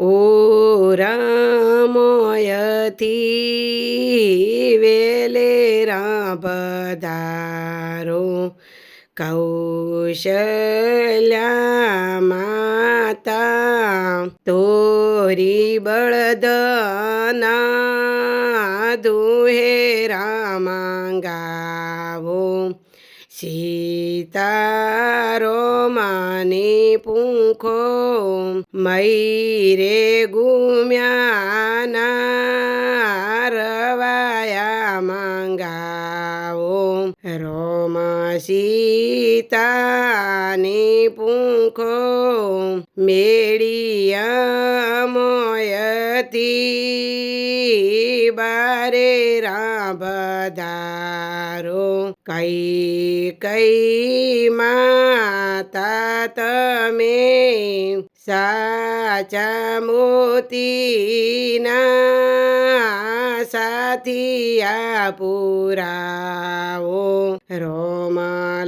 ઓ રામયથી વેલેરા પધારો કૌશલ્યા માતા તોરી બળદના દુહેરા માંગાવો સીતારો માની પૂંખો મયરે ગુમ્યાના રવાયા માંગાવો રોમ સીતાની પૂંખો મેળિયા મોયતી બારે રાભધારો કઈ કઈ માતા તમે સાચા મોતીના સાથિયા પુરાવો રોમ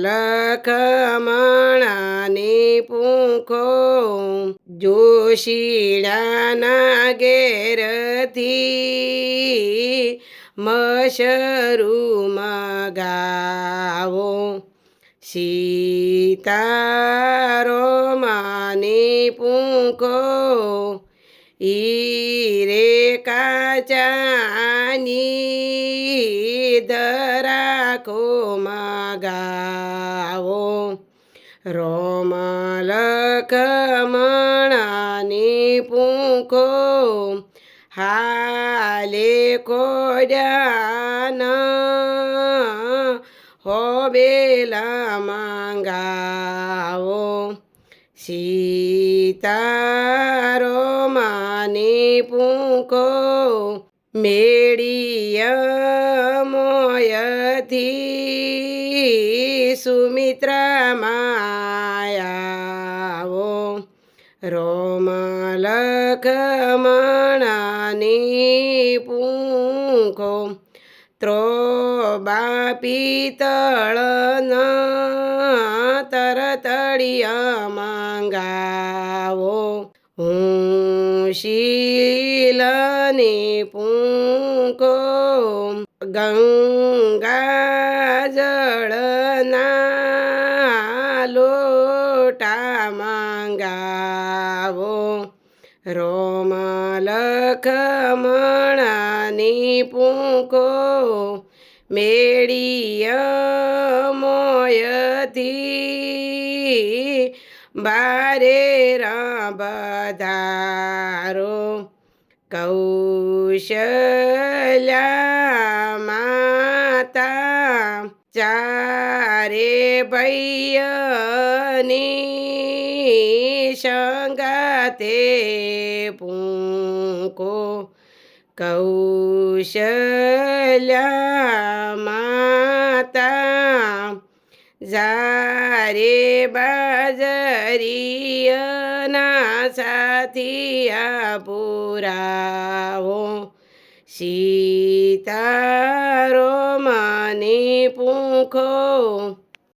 લખમણાની પૂંખો જોશીડાના ઘેરથી મશરૂ મગાવો સીતારો માની પૂંખો ઈરે કાચાની દરાકો મગાવો રોમ લખમણાની પૂંખો હાલે કોડ્યાના હોબેલા માંગાવો સીતારો માની પૂંખો મેળિયા મોયથી સુમિત્રા માયાવો રોમ લખમણાની પૂંખો ત્રોબા પિત્તળના તરતડિયા માંગાવો હું શીલની પૂંખો ગંગા જળના લોટા માંગાવો રોમ લખમણાની પૂંખો મેળિયા મોયથી બારે રાભધારો કૌશલ્યા માતા ચારે ભૈયની સંગાતે પૂંખો કૌશલ્યા માતા જારે બાજરિયના સાથિયા પુરાવો સીતારો માની પૂંખો